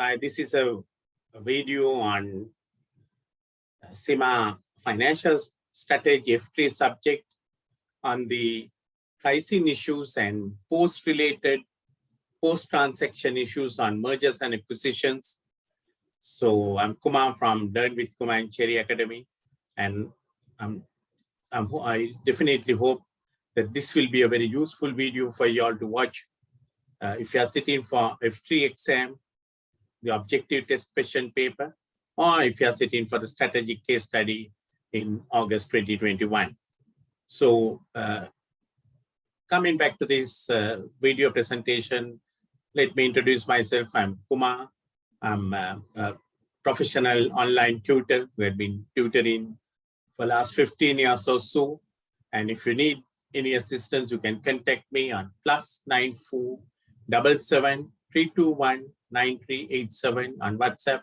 Hi, this is a video on CIMA Financial Strategy F3 subject on the pricing issues and post-related, post-transaction issues on mergers and acquisitions. So I'm Kumar from Learn with Kumar and Cherry Academy, and I definitely hope that this will be a very useful video for you all to watch. If you are sitting for F3 exam, the objective test question paper, or if you are sitting for the strategic case study in August 2021. So coming back to this video presentation, let me introduce myself. I'm Kumar. I'm a professional online tutor who have been tutoring for the last 15 years or so. And if you need any assistance, you can contact me on +94 77 321 9387 on WhatsApp,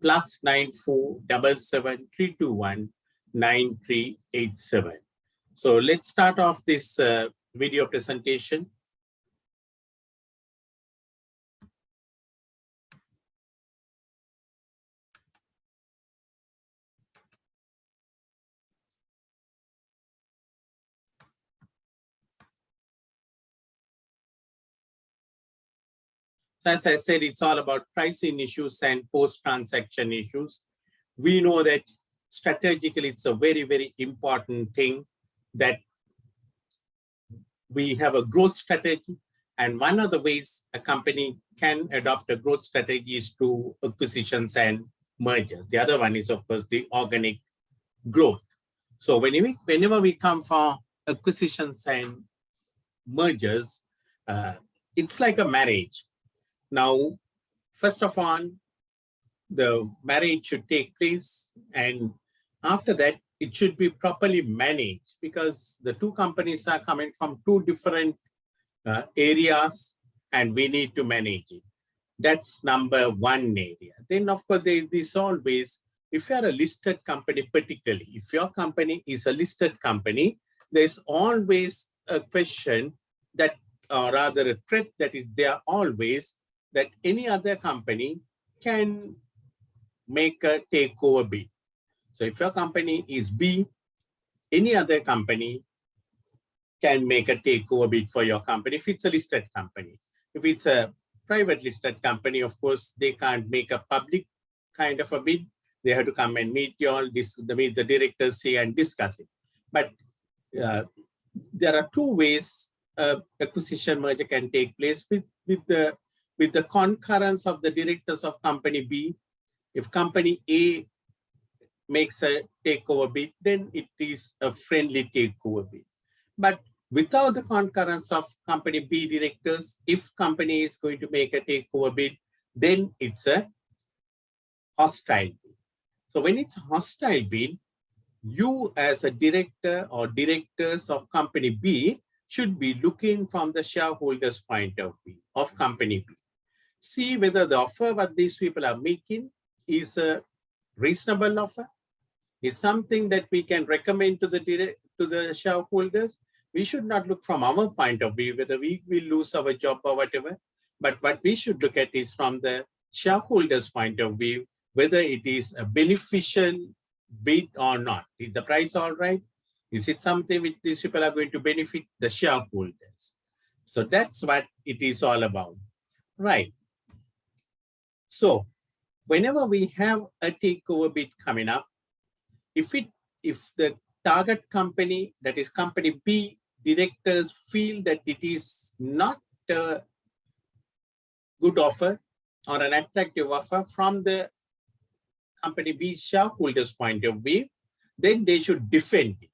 +94 77 321 9387. So let's start off this video presentation. So as I said, it's all about pricing issues and post-transaction issues. We know that strategically, it's a very, very important thing that we have a growth strategy. And one of the ways a company can adopt a growth strategy is through acquisitions and mergers. The other one is, of course, the organic growth. So whenever we come for acquisitions and mergers, it's like a marriage. Now, first of all, the marriage should take place, and after that, it should be properly managed because the two companies are coming from two different areas, and we need to manage it. That's number one area. Then, of course, there's always, if you're a listed company, particularly, if your company is a listed company, there's always a question that, or rather a threat that is there always, that any other company can make a takeover bid. So if your company is B, any other company can make a takeover bid for your company if it's a listed company. If it's a private listed company, of course, they can't make a public kind of a bid. They have to come and meet you all, meet the directors here and discuss it. But there are two ways acquisition merger can take place with the concurrence of the directors of company B. If company A makes a takeover bid, then it is a friendly takeover bid. But without the concurrence of company B directors, if company is going to make a takeover bid, then it's a hostile bid. So when it's a hostile bid, you as a director or directors of company B should be looking from the shareholders' point of view of company B. See whether the offer what these people are making is a reasonable offer, is something that we can recommend to the shareholders. We should not look from our point of view whether we will lose our job or whatever, but what we should look at is from the shareholders' point of view, whether it is a beneficial bid or not. Is the price all right? Is it something which these people are going to benefit the shareholders? So that's what it is all about, right? So whenever we have a takeover bid coming up, if the target company, that is company B, directors feel that it is not a good offer or an attractive offer from the company B shareholders' point of view, then they should defend it.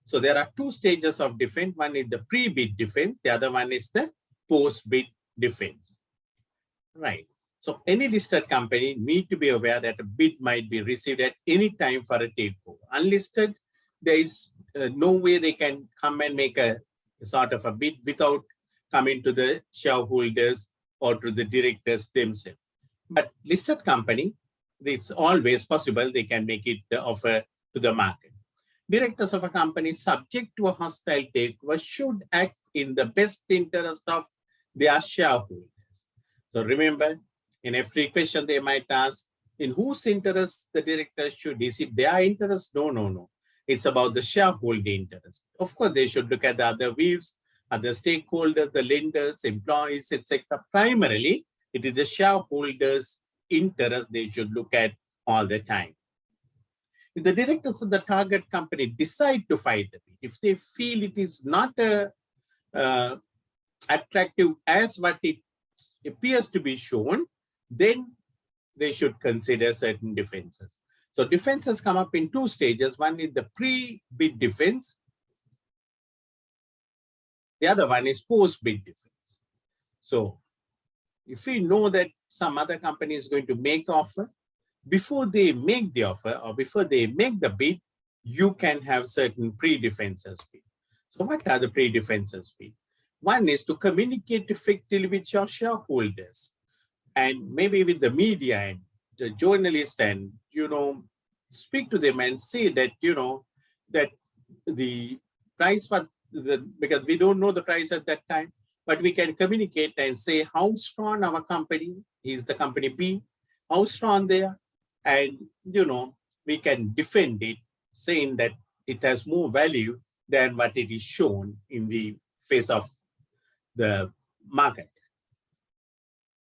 So there are two stages of defense. One is the pre-bid defense. The other one is the post-bid defense, right? So any listed company need to be aware that a bid might be received at any time for a takeover. Unlisted, there is no way they can come and make a sort of a bid without coming to the shareholders or to the directors themselves. But listed company, it's always possible they can make it the offer to the market. Directors of a company subject to a hostile takeover should act in the best interest of their shareholders. So remember, In every question they might ask, in whose interest the director should, is it their interest? No, no, no. It's about the shareholder interest. Of course, they should look at the other views, other stakeholders, the lenders, employees, etc. Primarily, it is the shareholders' interest they should look at all the time. If the directors of the target company decide to fight the bid, if they feel it is not attractive as what it appears to be shown, then they should consider certain defenses. So defenses come up in two stages. One is the pre-bid defense. The other one is post-bid defense. So if we know that some other company is going to make offer, before they make the offer or before they make the bid, you can have certain pre-defenses bid. So what are the pre-defenses bid? One is to communicate effectively with your shareholders and maybe with the media and the journalists, and, speak to them and say that, that the price for because we don't know the price at that time, but we can communicate and say how strong our company is, the company B, how strong they are. And, we can defend it, saying that it has more value than what it is shown in the face of the market.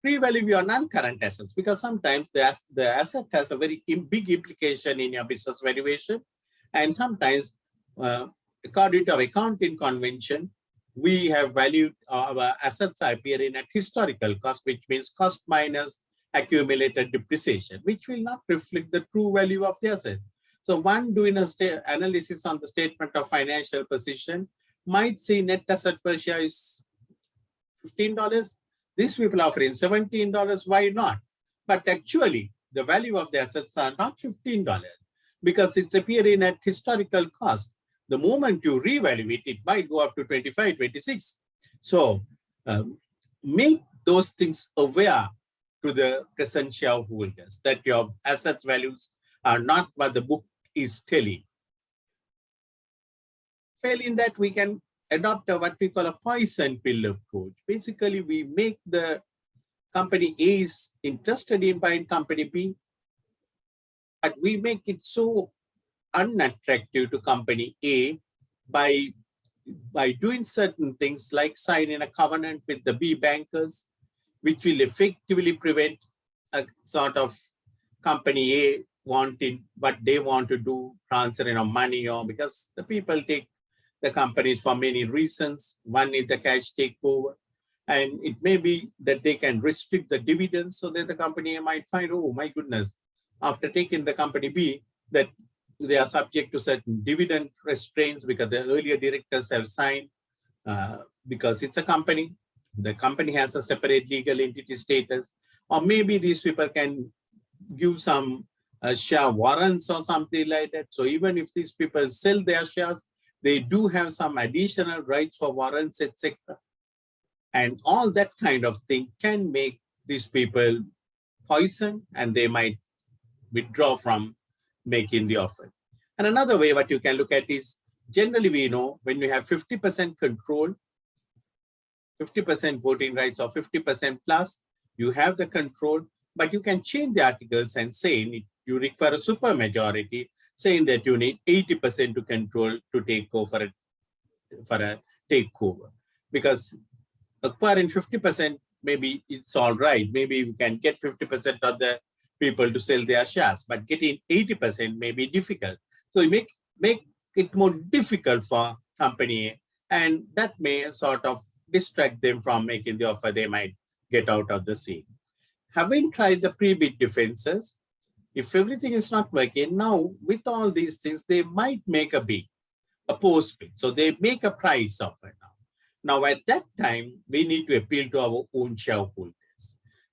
Pre-value your non-current assets, because sometimes the asset has a very big implication in your business valuation. And sometimes, according to our accounting convention, we have valued our assets appearing at historical cost, which means cost minus accumulated depreciation, which will not reflect the true value of the asset. So one doing a analysis on the statement of financial position might say net asset per share is $15. These people are offering $17. Why not? But actually, the value of the assets are not $15 because it's appearing at historical cost. The moment you revalue it, it might go up to 25, 26. So make those things aware to the present shareholders that your asset values are not what the book is telling. Failing that, we can adopt what we call a poison pill approach. Basically, we make the company A is interested in buying company B, but we make it so unattractive to company A by doing certain things like signing a covenant with the B bankers, which will effectively prevent a sort of company A wanting what they want to do, transferring of money, or because the people take the companies for many reasons. One is the cash takeover, and it may be that they can restrict the dividends so that the company A might find, oh my goodness, after taking the company B, that they are subject to certain dividend restraints because the earlier directors have signed, because it's a company. The company has a separate legal entity status, or maybe these people can give some share warrants or something like that. So even if these people sell their shares, they do have some additional rights for warrants, etc. And all that kind of thing can make these people poison, and they might withdraw from making the offer. And another way what you can look at is, generally we know when we have 50% control, 50% voting rights or 50% plus, you have the control, but you can change the articles and say you require a super majority, saying that you need 80% to control to take over for a takeover. Because acquiring 50%, maybe it's all right. Maybe you can get 50% of the people to sell their shares, but getting 80% may be difficult. So you make it more difficult for company A, and that may sort of distract them from making the offer. They might get out of the scene. Having tried the pre-bid defenses, if everything is not working, now with all these things, they might make a bid, a post-bid. So they make a price offer now. Now at that time, we need to appeal to our own shareholders.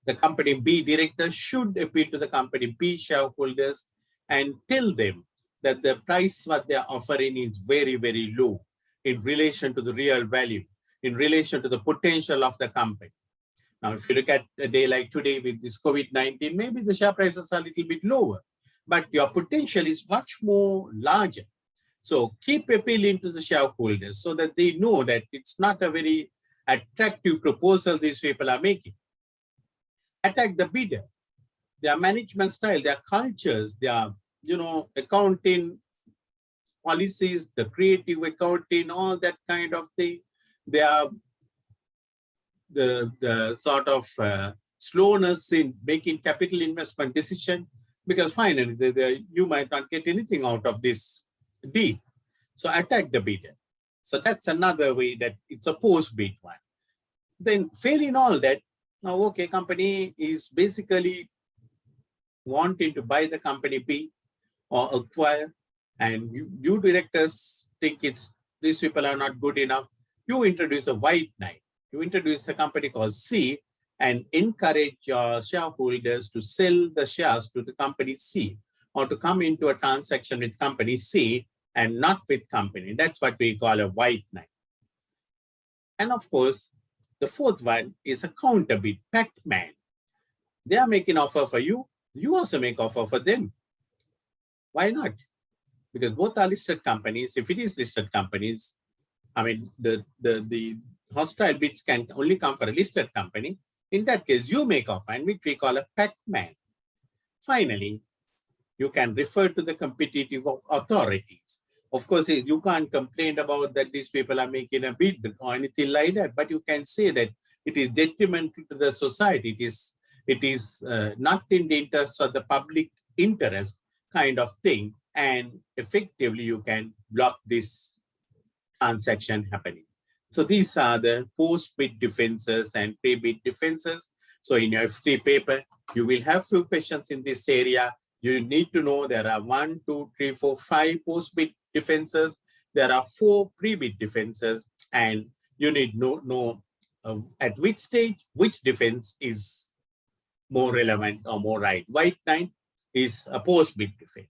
The company B director should appeal to the company B shareholders and tell them that the price what they're offering is very, very low in relation to the real value, in relation to the potential of the company. Now, if you look at a day like today with this COVID-19, maybe the share prices are a little bit lower, but your potential is much more larger. So keep appealing to the shareholders so that they know that it's not a very attractive proposal these people are making. attack the bidder, their management style, their cultures, their, accounting policies, the creative accounting, all that kind of thing. Their the sort of slowness in making capital investment decision, because finally you might not get anything out of this deal. So attack the bidder. So that's another way that it's a post-bid one. Then failing all that, now, okay, company is basically wanting to buy the company B or acquire, and you directors think these people are not good enough. You introduce a white knight. You introduce a company called C and encourage your shareholders to sell the shares to the company C, or to come into a transaction with company C and not with company. That's what we call a white knight. And of course, the fourth one is a counter bid, Pac-Man. They are making offer for you. You also make offer for them. Why not? Because both are listed companies. If it is listed companies, I mean, the hostile bids can only come for a listed company. In that case, you make offer, and which we call a Pac-Man. Finally, you can refer to the competitive authorities. Of course, you can't complain about that these people are making a bid or anything like that, but you can say that it is detrimental to the society. It is not in the interest of the public interest kind of thing, and effectively you can block this transaction happening. So these are the post-bid defenses and pre-bid defenses. So in your F3 paper, you will have few questions in this area. You need to know there are 1, 2, 3, 4, 5 post-bid defenses. There are 4 pre-bid defenses, and you need to know at which stage, which defense is more relevant or more right. White knight is a post-bid defense.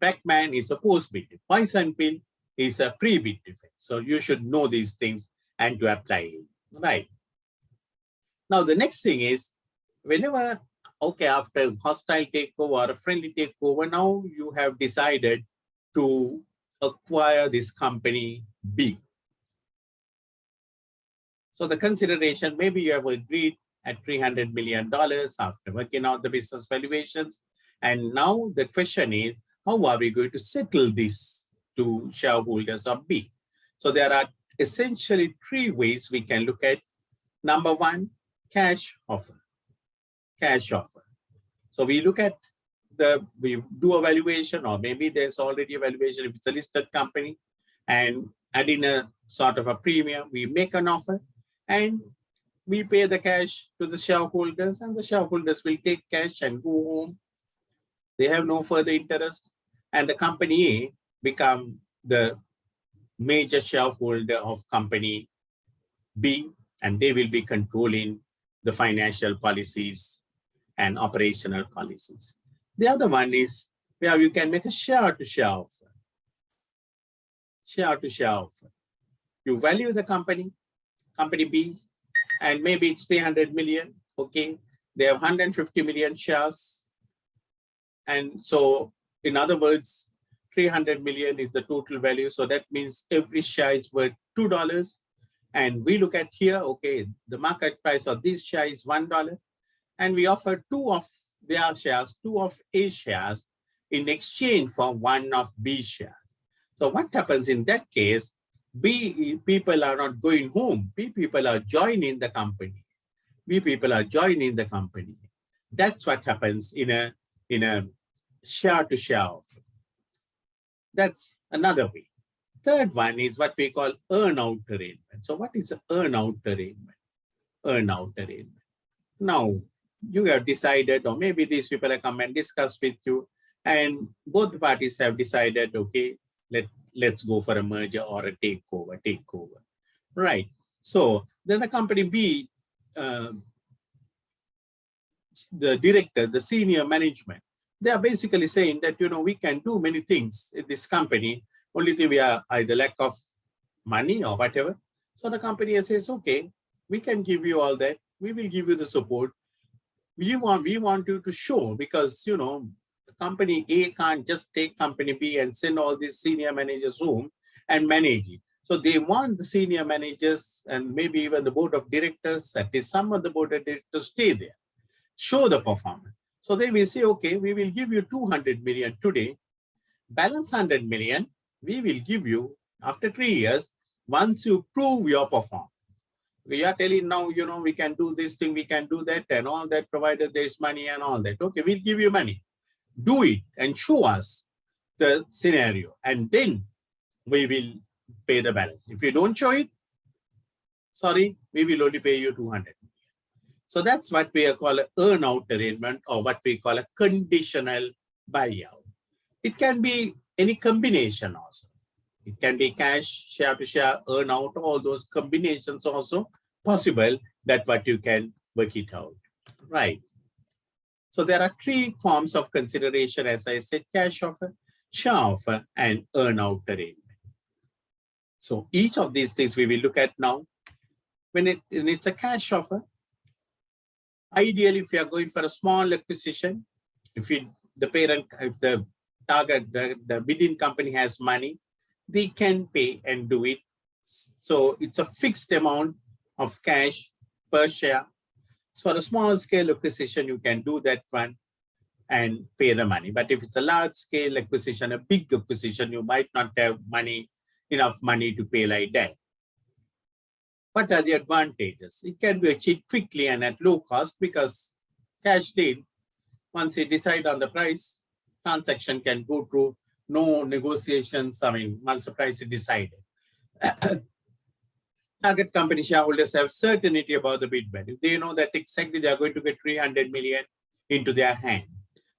Pac-Man is a post-bid. Poison pill is a pre-bid defense. So you should know these things and to apply it, right? Now, the next thing is, whenever, okay, after hostile takeover or a friendly takeover, now you have decided to acquire this company B. So the consideration, maybe you have agreed at $300 million after working out the business valuations. And now the question is, how are we going to settle this to shareholders of B? So there are essentially 3 ways we can look at. Number 1, cash offer. Cash offer. So we look at we do a valuation, or maybe there's already a valuation if it's a listed company, and adding a sort of a premium, we make an offer and we pay the cash to the shareholders, and the shareholders will take cash and go home. They have no further interest, and the company A become the major shareholder of company B, and they will be controlling the financial policies and operational policies. The other one is where you can make a share-to-share offer. Share-to-share offer. You value the company B, and maybe it's 300 million, okay? They have 150 million shares. And so, in other words, 300 million is the total value. So that means every share is worth $2. And we look at here, okay, the market price of this share is $1. And we offer 2 of their shares, 2 of A shares in exchange for 1 of B shares. So what happens in that case? B people are not going home. B people are joining the company. B people are joining the company. That's what happens in a share-to-share offer. That's another way. Third one is what we call earn-out arrangement. So what is an earn-out arrangement? Earn-out arrangement. Now, you have decided, or maybe these people have come and discussed with you, and both parties have decided, okay, let's go for a merger or a takeover. Right. So then the company B, the director, the senior management, they are basically saying that, we can do many things in this company. Only thing we are either lack of money or whatever. So the company says, okay, we can give you all that. We will give you the support. We want you to show, because, company A can't just take company B and send all these senior managers home and manage it. So they want the senior managers and maybe even the board of directors, at least some of the board of directors, stay there, show the performance. So they will say, okay, we will give you 200 million today, balance 100 million, we will give you after 3 years, once you prove your performance. We are telling now, we can do this thing, we can do that and all that, provided there's money and all that. Okay, we'll give you money. Do it and show us the scenario, and then we will pay the balance. If you don't show it, sorry, we will only pay you 200. So that's what we call an earn-out arrangement, or what we call a conditional buyout. It can be any combination also. It can be cash, share to share, earn-out, all those combinations also possible, that what you can work it out, right? So there are 3 forms of consideration, as I said: cash offer, share offer, and earn-out arrangement. So each of these things we will look at now. When it's a cash offer, ideally, if you are going for a small acquisition, if the target, the bidding company has money, they can pay and do it. So it's a fixed amount of cash per share. So for a small scale acquisition, you can do that one and pay the money. But if it's a large scale acquisition, a big acquisition, you might not have enough money to pay like that. What are the advantages? It can be achieved quickly and at low cost, because cash deal, once you decide on the price, transaction can go through, no negotiations. Once the price is decided. Target company shareholders have certainty about the bid value. They know that exactly they are going to get 300 million into their hand.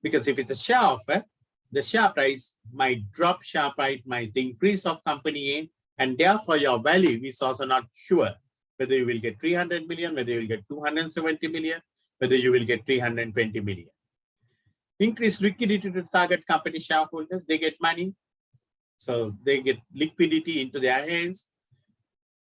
Because if it's a share offer, the share price might drop, share price might increase of company A, and therefore your value is also not sure whether you will get 300 million, whether you will get 270 million, whether you will get 320 million. Increased liquidity to target company shareholders, they get money. So they get liquidity into their hands.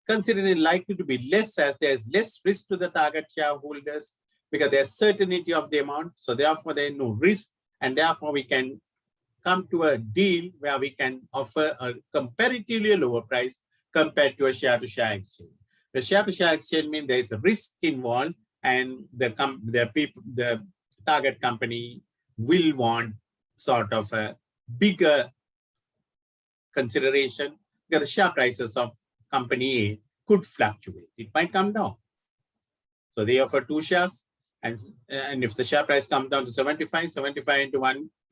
Considering likely to be less, as there's less risk to the target shareholders, because there's certainty of the amount. So therefore there's no risk, and therefore we can come to a deal where we can offer a comparatively lower price compared to a share-to-share exchange. The share-to-share exchange means there is a risk involved, and the target company will want sort of a bigger consideration, because the share prices of company A could fluctuate. It might come down. So they offer 2 shares, and if the share price comes down to 75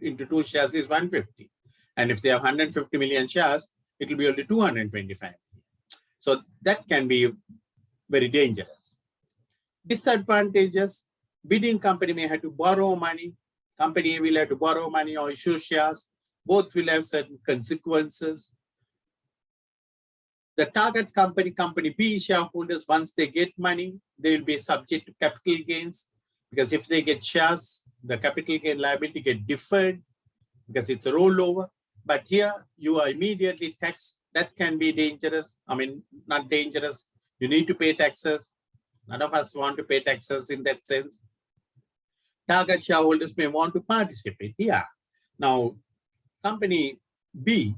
into 2 shares is 150. And if they have 150 million shares, it will be only 225. So that can be very dangerous. Disadvantages: bidding company may have to borrow money. Company A will have to borrow money or issue shares. Both will have certain consequences. The target company, company B shareholders, once they get money, they will be subject to capital gains, because if they get shares, the capital gain liability get deferred because it's a rollover. But here you are immediately taxed. That can be dangerous. Not dangerous. You need to pay taxes. None of us want to pay taxes in that sense. Target shareholders may want to participate here. Now, company B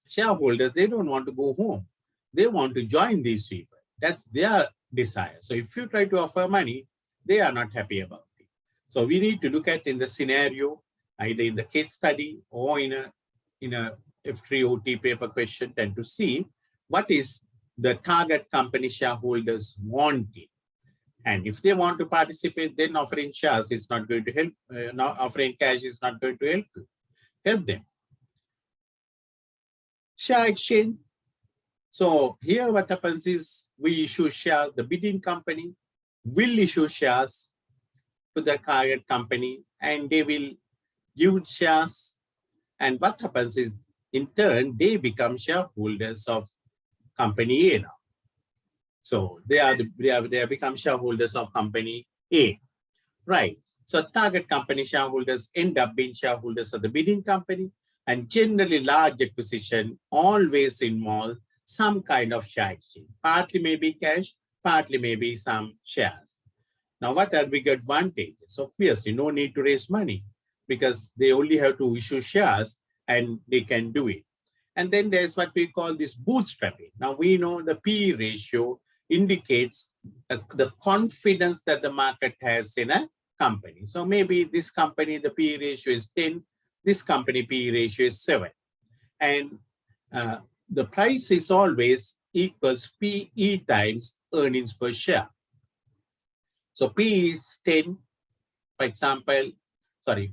shareholders, they don't want to go home. They want to join these people. That's their desire. So if you try to offer money, they are not happy about it. So we need to look at in the scenario, either in the case study or in a F3OT paper question, and to see what is the target company shareholders wanting. And if they want to participate, then offering shares is not going to help. Offering cash is not going to help them. Share exchange. So here what happens is we issue shares, the bidding company will issue shares to the target company, and they will give shares. And what happens is, in turn, they become shareholders of company A now. So they become shareholders of company A, right? So target company shareholders end up being shareholders of the bidding company, and generally large acquisition always involve some kind of share exchange. Partly maybe cash, partly maybe some shares. Now, what are big advantages? Obviously, no need to raise money, because they only have to issue shares and they can do it. And then there's what we call this bootstrapping. Now we know the PE ratio indicates the confidence that the market has in a company. So maybe this company, the PE ratio is 10, this company PE ratio is 7. And the price is always equals PE times earnings per share. So P is 10, for example,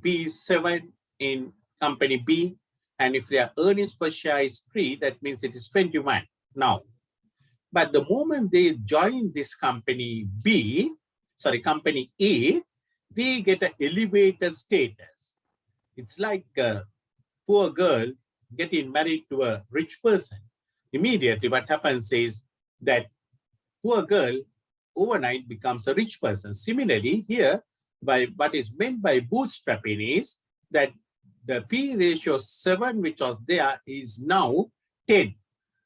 P is 7 in company B. And if their earnings per share is 3, that means it is 21 now. But the moment they join this company company A, they get an elevated status. It's like a poor girl getting married to a rich person. Immediately what happens is that poor girl overnight becomes a rich person. Similarly, here, by what is meant by bootstrapping is that the P ratio 7, which was there, is now 10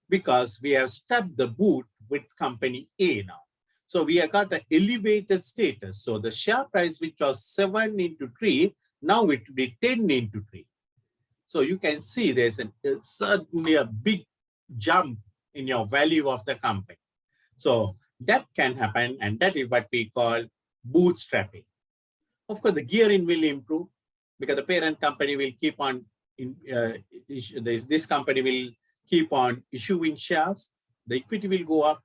because we have strapped the boot with company A now. So we have got an elevated status. So the share price, which was 7 into 3, now it will be 10 into 3. So you can see there's certainly a big jump in your value of the company. So that can happen, and that is what we call bootstrapping. Of course, the gearing will improve because the parent company will keep on, this company will keep on issuing shares, the equity will go up,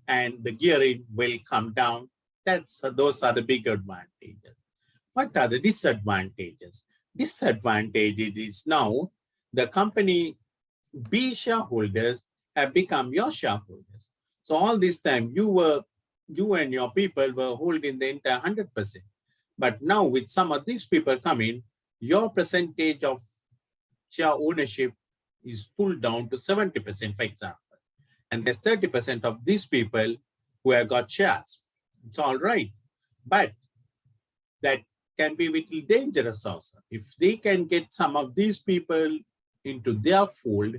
and the gearing will come down. Those are the big advantages. What are the disadvantages? Disadvantage is now the company B shareholders have become your shareholders. So all this time you and your people were holding the entire 100%. But now with some of these people coming, your percentage of share ownership is pulled down to 70%, for example. And there's 30% of these people who have got shares. It's all right. But that can be a little dangerous also. If they can get some of these people into their fold,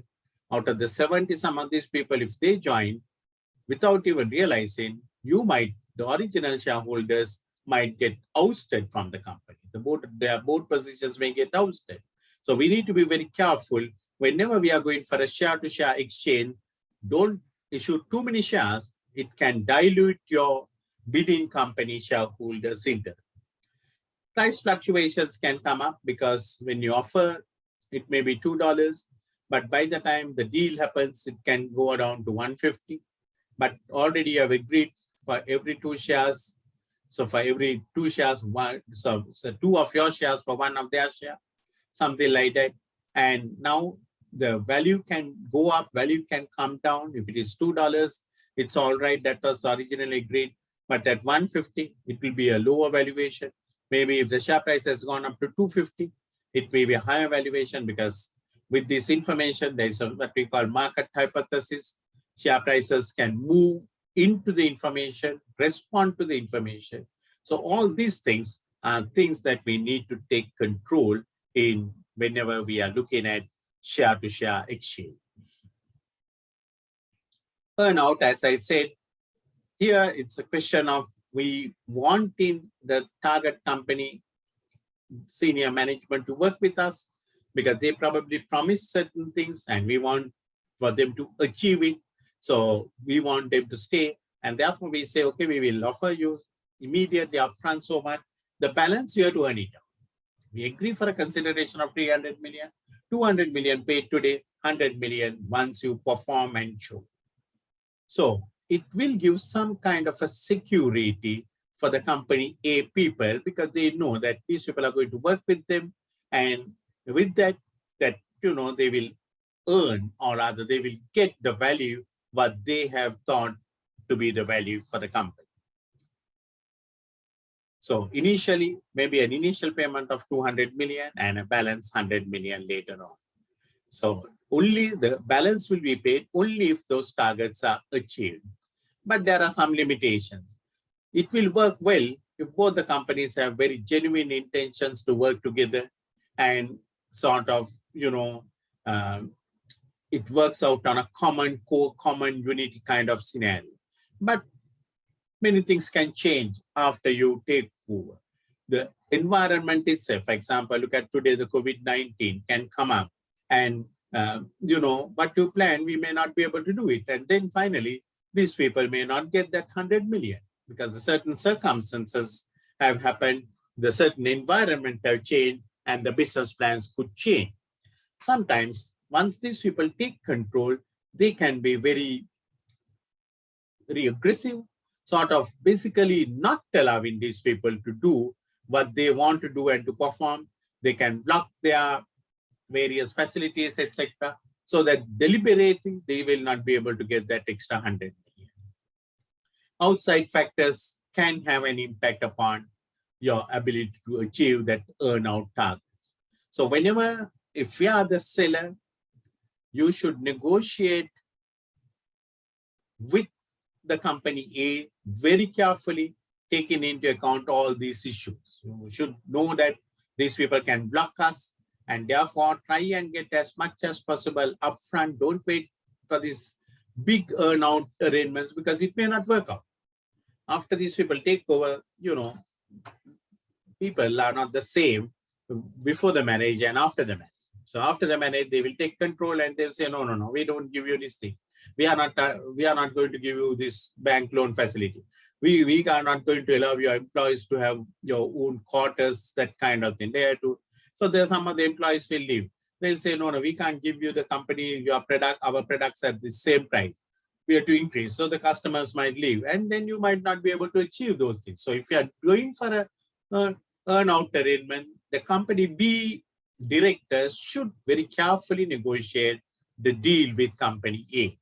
out of the 70, some of these people, if they join, without even realizing, the original shareholders might get ousted from the company. Their board positions may get ousted. So we need to be very careful. Whenever we are going for a share-to-share exchange, don't issue too many shares. It can dilute your bidding company shareholders' interest. Price fluctuations can come up because when you offer, it may be $2, but by the time the deal happens, it can go down to $150. But already you have agreed for every 2 shares. So for every 2 shares, so 2 of your shares for 1 of their share, something like that. And now the value can go up, value can come down. If it is $2, it's all right. That was originally agreed. But at 150, it will be a lower valuation. Maybe if the share price has gone up to 250, it may be a higher valuation because with this information, there is what we call market hypothesis. Share prices can move into the information, respond to the information. So all these things are things that we need to take control in whenever we are looking at share-to-share exchange. Earnout, as I said, here it's a question of we wanting the target company senior management to work with us because they probably promised certain things and we want for them to achieve it. So we want them to stay, and therefore we say, okay, we will offer you immediately upfront so much. The balance you have to earn it out. We agree for a consideration of 300 million, 200 million paid today, 100 million once you perform and show. So it will give some kind of a security for the company A people because they know that these people are going to work with them, and with that they will earn, or rather they will get the value what they have thought to be the value for the company. So initially, maybe an initial payment of 200 million and a balance 100 million later on. So only the balance will be paid only if those targets are achieved. But there are some limitations. It will work well if both the companies have very genuine intentions to work together and sort of, it works out on a common core, common unity kind of scenario. But many things can change after you take over. The environment itself, for example, look at today, the COVID-19 can come up and what you plan, we may not be able to do it. And then finally, these people may not get that 100 million because the certain circumstances have happened, the certain environment have changed, and the business plans could change. Sometimes, once these people take control, they can be very, very aggressive, sort of basically not allowing these people to do what they want to do and to perform. They can block their various facilities, etc., so that deliberately they will not be able to get that extra 100 million. Outside factors can have an impact upon your ability to achieve that earn-out targets. So whenever, if you are the seller, you should negotiate with the company A very carefully, taking into account all these issues. You should know that these people can block us, and therefore try and get as much as possible upfront. Don't wait for these big earn-out arrangements because it may not work out. After these people take over, people are not the same before the marriage and after the marriage. So after the marriage, they will take control and they'll say, no, we don't give you this thing. We are not going to give you this bank loan facility. We are not going to allow your employees to have your own quarters, that kind of thing. They have to. So there's some of the employees will leave. They'll say, no, we can't give you the company, our products at the same price. We have to increase. So the customers might leave, and then you might not be able to achieve those things. So if you are going for a earn-out arrangement, the company B directors should very carefully negotiate the deal with company A.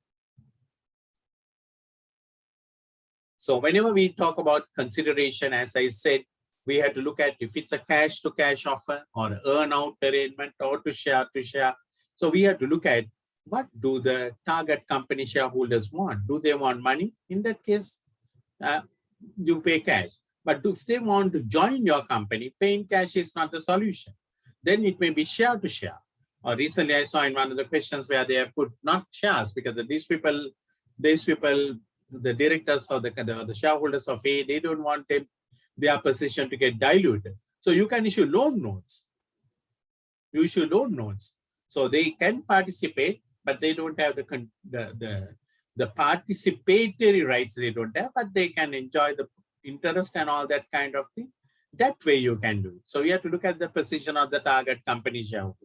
So whenever we talk about consideration, as I said, we have to look at if it's a cash-to-cash offer or an earn-out arrangement or to share. So we have to look at what do the target company shareholders want. Do they want money? In that case, you pay cash. But if they want to join your company, paying cash is not the solution. Then it may be share-to-share. Or recently I saw in one of the questions where they have put not shares because these people, the directors or the shareholders of A, they don't want their position to get diluted. So you can issue loan notes. So they can participate, but they don't have the participatory rights. They don't have, but they can enjoy the interest and all that kind of thing. That way you can do it. So you have to look at the position of the target company shareholder,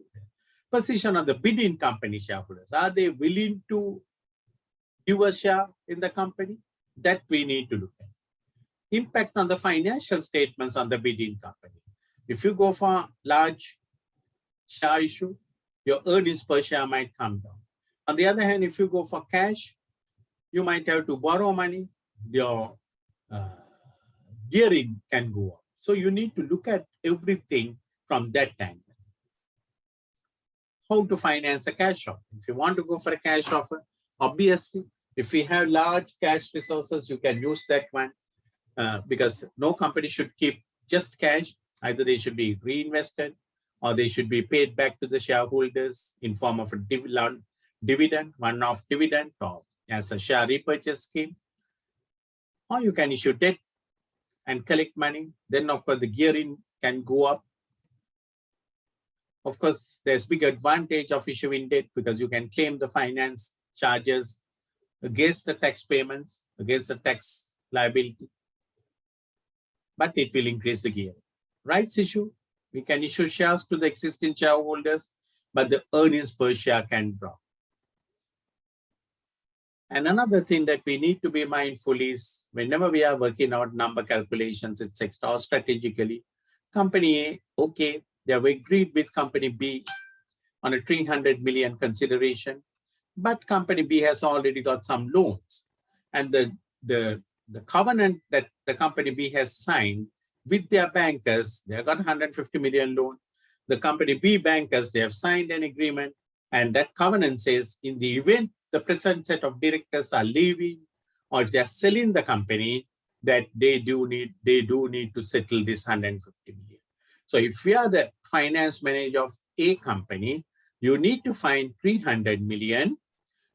position of the bidding company shareholders. Are they willing to give a share in the company? That we need to look at. Impact on the financial statements on the bidding company. If you go for large share issue, your earnings per share might come down. On the other hand, if you go for cash, you might have to borrow money. Your gearing can go up. So you need to look at everything from that angle. How to finance a cash offer? If you want to go for a cash offer, obviously, if we have large cash resources, you can use that one. Because no company should keep just cash. Either they should be reinvested or they should be paid back to the shareholders in form of a dividend, one-off dividend, or as a share repurchase scheme. Or you can issue debt and collect money. Then, of course, the gearing can go up. Of course, there's big advantage of issuing debt because you can claim the finance charges against the tax payments, against the tax liability. But it will increase the gearing. Rights issue, we can issue shares to the existing shareholders, but the earnings per share can drop. And another thing that we need to be mindful is whenever we are working out number calculations, etc., or strategically, company A, okay, they have agreed with company B on a 300 million consideration, but company B has already got some loans. And the covenant that the company B has signed with their bankers, they have got 150 million loan. The company B bankers, they have signed an agreement, and that covenant says in the event the present set of directors are leaving or if they are selling the company, that they do need to settle this 150 million. So if we are the finance manager of a company, you need to find 300 million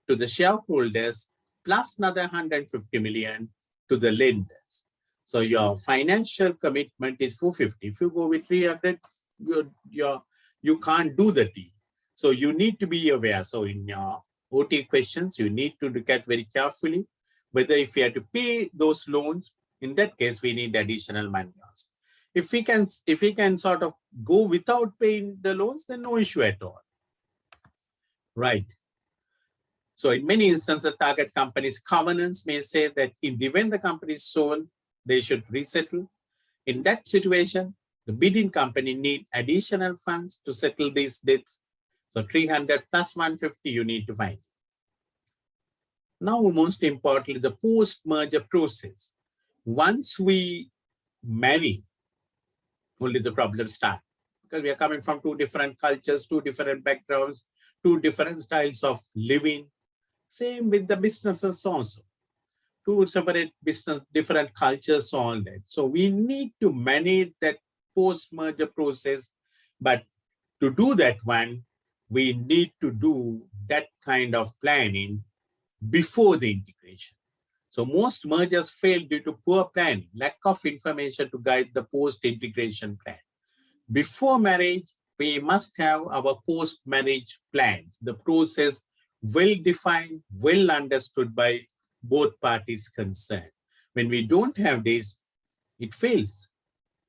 to the shareholders plus another 150 million to the lenders. So your financial commitment is 450. If you go with 300, you can't do the deal. So you need to be aware. So in your OT questions, you need to look at very carefully whether if you have to pay those loans, in that case, we need additional money. If we can sort of go without paying the loans, then no issue at all. Right. So in many instances, target companies' covenants may say that in the event the company is sold, they should resettle. In that situation, the bidding company need additional funds to settle these debts. So 300 plus 150 you need to find. Now, most importantly, the post-merger process. Once we marry, only the problems start, because we are coming from two different cultures, two different backgrounds, two different styles of living. Same with the businesses also. Two separate business, different cultures, all that. So we need to manage that post-merger process. But to do that one, we need to do that kind of planning before the integration. So most mergers fail due to poor planning, lack of information to guide the post-integration plan. Before marriage, we must have our post-marriage plans, the process well defined, well understood by both parties concerned. When we don't have this, it fails.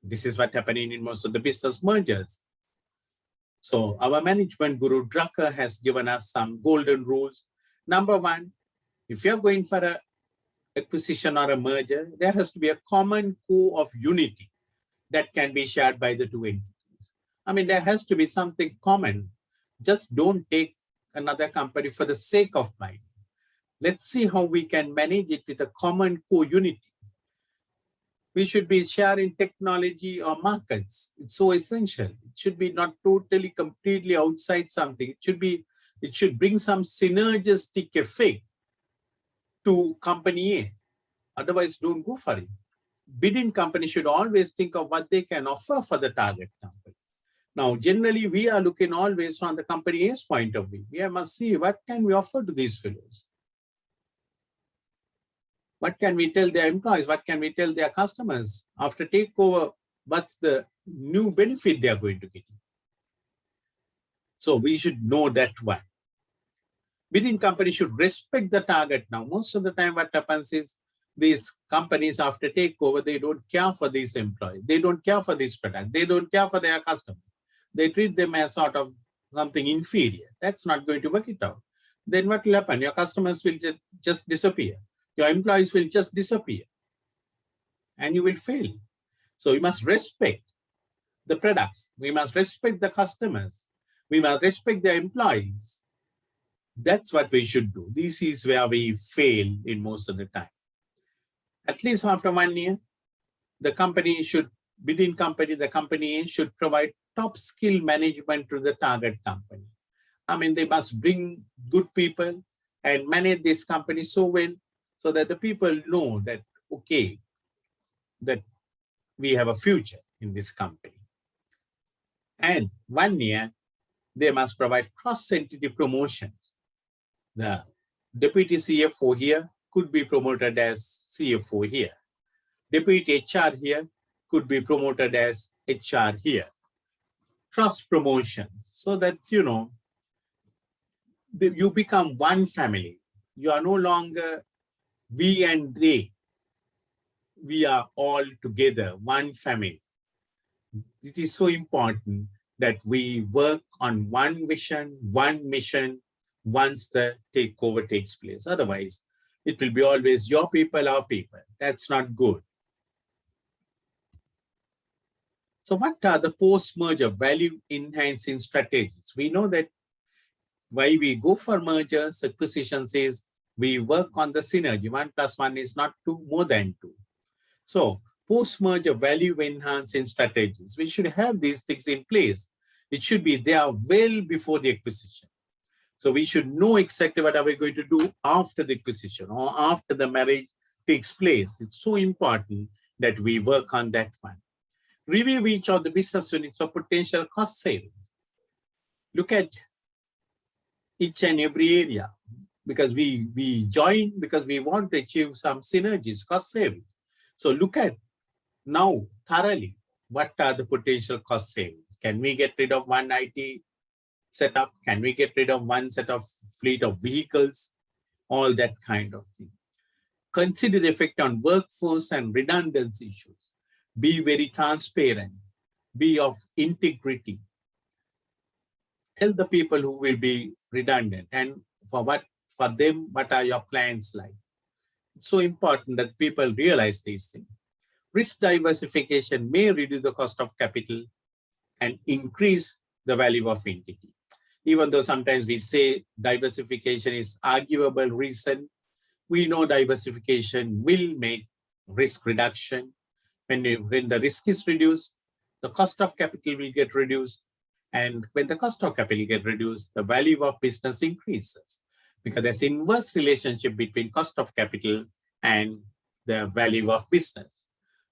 This is what happening in most of the business mergers. So our management guru Drucker has given us some golden rules. Number one, if you're going for an acquisition or a merger, there has to be a common core of unity that can be shared by the two entities. I mean, there has to be something common. Just don't take another company for the sake of buying. Let's see how we can manage it with a common core unity. We should be sharing technology or markets. It's so essential. It should be not totally, completely outside something. It should bring some synergistic effect to company A. Otherwise, don't go for it. Bidding company should always think of what they can offer for the target company. Now, generally, we are looking always from the company A's point of view. We must see what can we offer to these fellows. What can we tell their employees? What can we tell their customers? After takeover, what's the new benefit they are going to get? So we should know that one. Bidding companies should respect the target. Now, most of the time what happens is these companies after takeover, they don't care for these employees. They don't care for this product. They don't care for their customers. They treat them as sort of something inferior. That's not going to work it out. Then what will happen? Your customers will just disappear. Your employees will just disappear. And you will fail. So we must respect the products. We must respect the customers. We must respect the employees. That's what we should do. This is where we fail in most of the time. At least after 1 year, the company should, bidding company, the company should provide top skill management to the target company. I mean, they must bring good people and manage this company so well so that the people know that, okay, that we have a future in this company. And 1 year, they must provide cross-entity promotions. The deputy CFO here could be promoted as CFO here. Deputy HR here could be promoted as HR here. Cross promotions so that, you know, you become one family. You are no longer we and they. We are all together, one family. It is so important that we work on one vision, one mission once the takeover takes place. Otherwise, it will be always your people, our people. That's not good. So what are the post-merger value-enhancing strategies? We know that why we go for mergers, acquisitions is we work on the synergy. 1 + 1 is not 2, more than 2. So post-merger value-enhancing strategies, we should have these things in place. It should be there well before the acquisition. So we should know exactly what are we going to do after the acquisition or after the marriage takes place. It's so important that we work on that one. Review each of the business units of potential cost savings. Look at each and every area because we join because we want to achieve some synergies, cost savings. So look at now thoroughly what are the potential cost savings. Can we get rid of one IT set up? Can we get rid of one set of fleet of vehicles? All that kind of thing. Consider the effect on workforce and redundancy issues. Be very transparent. Be of integrity. Tell the people who will be redundant and for them, what are your plans like? It's so important that people realize these things. Risk diversification may reduce the cost of capital and increase the value of entity. Even though sometimes we say diversification is arguable reason, we know diversification will make risk reduction. When the risk is reduced, the cost of capital will get reduced. And when the cost of capital gets reduced, the value of business increases, because there's inverse relationship between cost of capital and the value of business.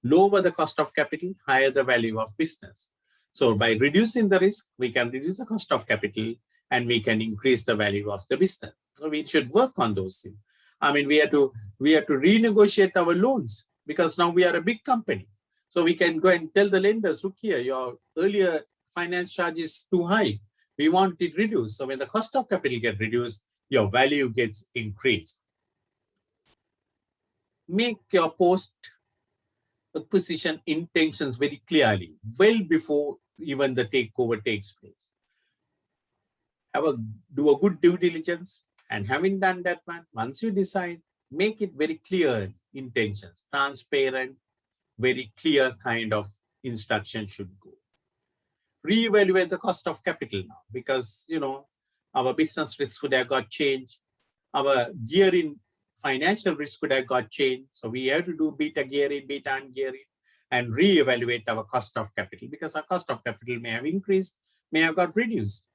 Lower the cost of capital, higher the value of business. So by reducing the risk, we can reduce the cost of capital and we can increase the value of the business. So we should work on those things. I mean, we have to renegotiate our loans, because now we are a big company. So we can go and tell the lenders, look here, your earlier finance charge is too high. We want it reduced. So when the cost of capital gets reduced, your value gets increased. Make your post-acquisition intentions very clearly, well before even the takeover takes place. Do a good due diligence, and having done that one, once you decide, make it very clear intentions, transparent, very clear kind of instruction should go. Reevaluate the cost of capital now, because our business risk could have got changed, our gearing financial risk could have got changed. So we have to do beta gearing, beta ungearing, and reevaluate our cost of capital, because our cost of capital may have increased, may have got reduced.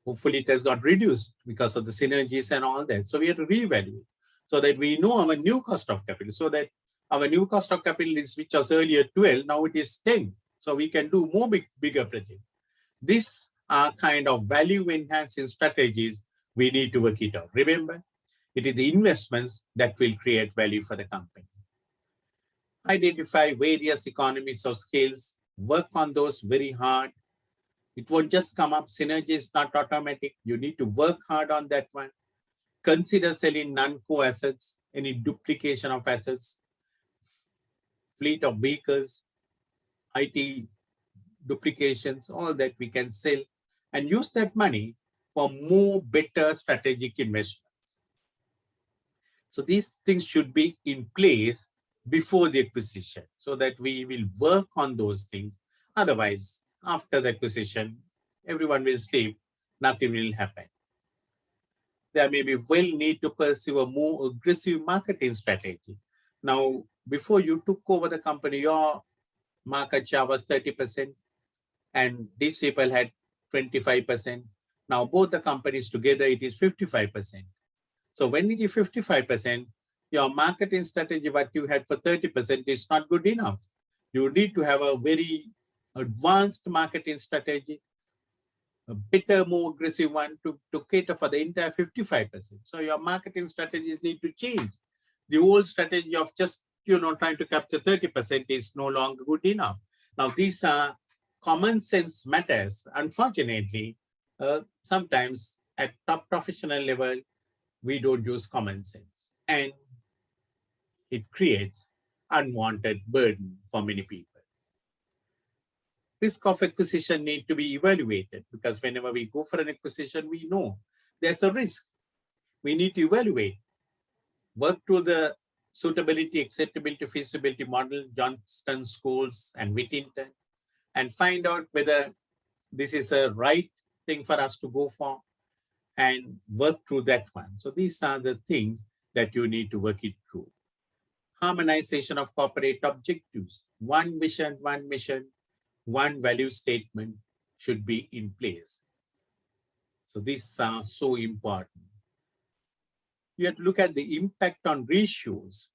Hopefully it has got reduced because of the synergies and all that. So we have to reevaluate so that we know our new cost of capital, so that our new cost of capital is, which was earlier 12, now it is 10. So we can do more bigger projects. These are kind of value enhancing strategies we need to work it out. Remember, it is the investments that will create value for the company. Identify various economies of scales, work on those very hard. It won't just come up. Synergy is not automatic. You need to work hard on that one. Consider selling non-core assets, any duplication of assets, fleet of vehicles, IT duplications, all that we can sell and use that money for more better strategic investments. So these things should be in place before the acquisition, so that we will work on those things. Otherwise, after the acquisition, everyone will sleep, nothing will happen. There may be need to pursue a more aggressive marketing strategy. Now, before you took over the company, your market share was 30%, and these people had 25%. Now, both the companies together, it is 55%. So when it is 55%, your marketing strategy, what you had for 30%, is not good enough. You need to have a very advanced marketing strategy, a better, more aggressive one to cater for the entire 55%. So your marketing strategies need to change. The old strategy of just trying to capture 30% is no longer good enough. Now these are common sense matters. Unfortunately, sometimes at top professional level, we don't use common sense, and it creates unwanted burden for many people. Risk of acquisition need to be evaluated, because whenever we go for an acquisition, we know there's a risk. We need to evaluate, work through the suitability, acceptability, feasibility model, Johnston Schools and Whittington, and find out whether this is a right thing for us to go for, and work through that one. So these are the things that you need to work it through. Harmonization of corporate objectives. One vision, one mission, one value statement should be in place. So these are so important. You have to look at the impact on ratios.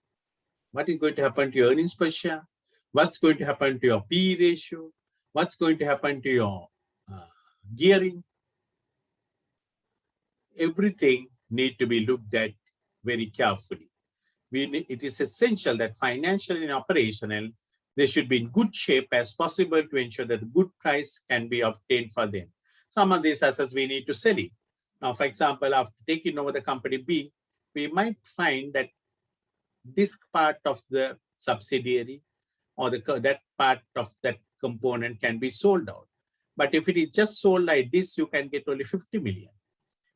What is going to happen to your earnings per share? What's going to happen to your PE ratio? What's going to happen to your gearing? Everything needs to be looked at very carefully. It is essential that financial and operational, they should be in good shape as possible to ensure that a good price can be obtained for them. some of these assets we need to sell it. Now, for example, after taking over the company B, we might find that this part of the subsidiary or that part of that component can be sold out. But if it is just sold like this, you can get only 50 million.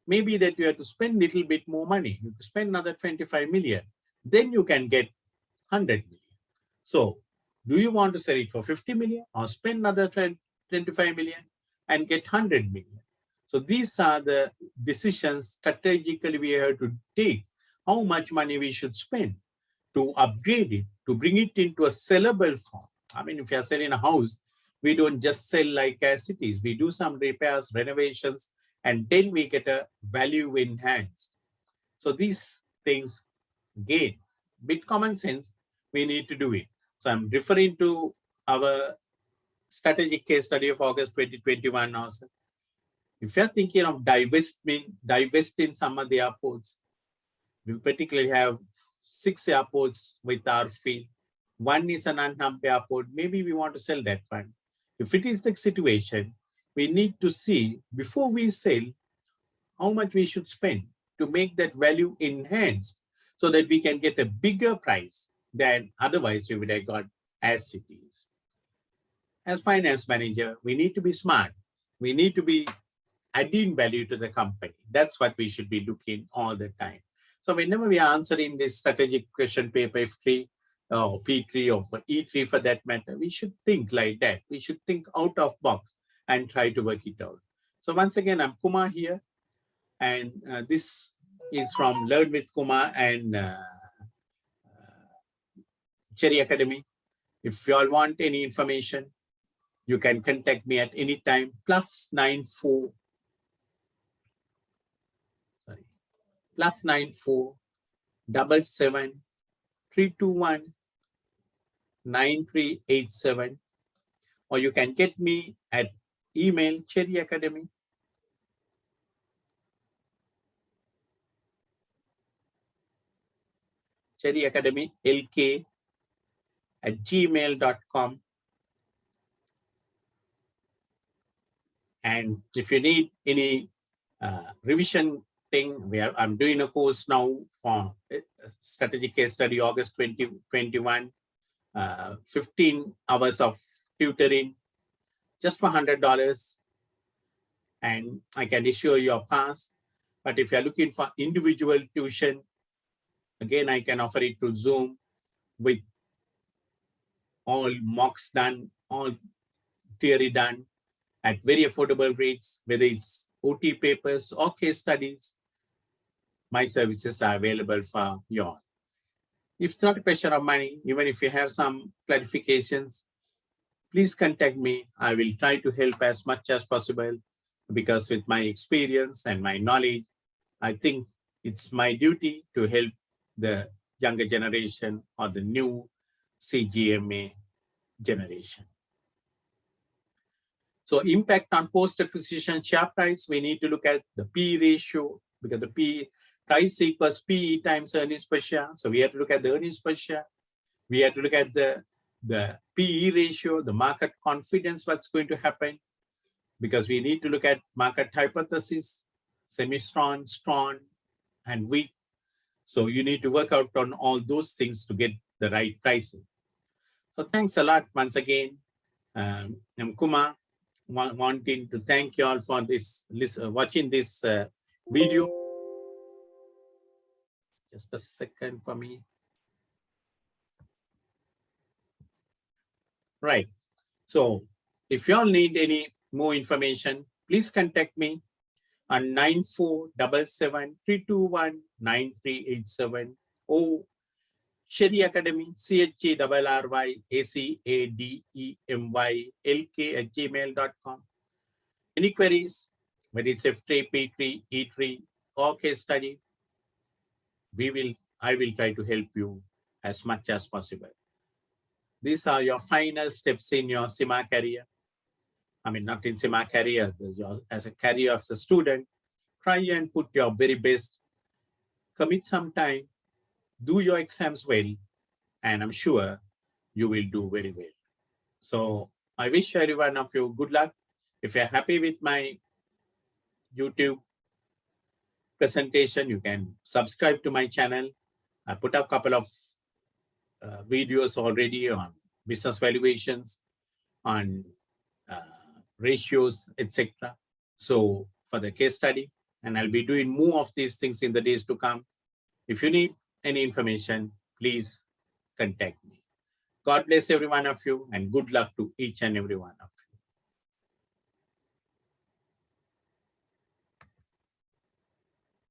Maybe that you have to spend a little bit more money. You spend another 25 million. Then you can get 100 million. So do you want to sell it for 50 million or spend another 25 million and get 100 million? So these are the decisions strategically we have to take, how much money we should spend to upgrade it, to bring it into a sellable form. I mean, if you're selling a house, we don't just sell like as it is. We do some repairs, renovations, and then we get a value enhanced. So these things, again, with common sense, we need to do it. So I'm referring to our strategic case study of August 2021 also. If you're thinking of divesting some of the airports, we particularly have 6 airports with our field. One is an unhumped airport. Maybe we want to sell that one. If it is the situation, we need to see before we sell how much we should spend to make that value enhanced so that we can get a bigger price than otherwise we would have got as it is. As finance manager, we need to be smart. We need to be adding value to the company. That's what we should be looking all the time. So whenever we are answering this strategic question paper F3 or P3 or for E3 for that matter, we should think like that. We should think out of box and try to work it out. So once again, I'm Kumar here, and this is from Learn with Kumar and Cherry Academy. If you all want any information, you can contact me at any time. +94 77 321 9387, or you can get me at email Cherry Academy lk@gmail.com. And if you need any revision thing, where I'm doing a course now for strategic case study August 2021, 15 hours of tutoring just for $100, and I can issue you a pass. But if you're looking for individual tuition, again, I can offer it to Zoom with all mocks done, all theory done at very affordable rates, whether it's OT papers or case studies. My services are available for you all. If it's not a question of money, even if you have some clarifications, please contact me. I will try to help as much as possible, because with my experience and my knowledge, I think it's my duty to help the younger generation or the new CGMA generation. So impact on post-acquisition share price, we need to look at the P ratio, because the P price equals PE times earnings per share. So we have to look at the earnings per share. We have to look at the PE ratio, the market confidence, what's going to happen, because we need to look at market hypothesis, semi-strong, strong, and weak. So you need to work out on all those things to get the right pricing. So thanks a lot once again. I'm Kumar, wanting to thank you all for this watching this video. Just a second for me. Right. So if you all need any more information, please contact me on 9477 321 9387 or Cherry Academy, CHERRYACADEMY@gmail.com. Any queries, whether it's F3, P3, E3, or case study, I will try to help you as much as possible. These are your final steps in your CIMA career. I mean, not in CIMA career, as a career as a student. Try and put your very best. Commit some time. Do your exams well, and I'm sure you will do very well. So I wish every one of you good luck. If you're happy with my YouTube presentation, you can subscribe to my channel. I put up a couple of videos already on business valuations, on ratios, etc. So for the case study, and I'll be doing more of these things in the days to come. If you need any information, please contact me. God bless every one of you, and good luck to each and every one of you.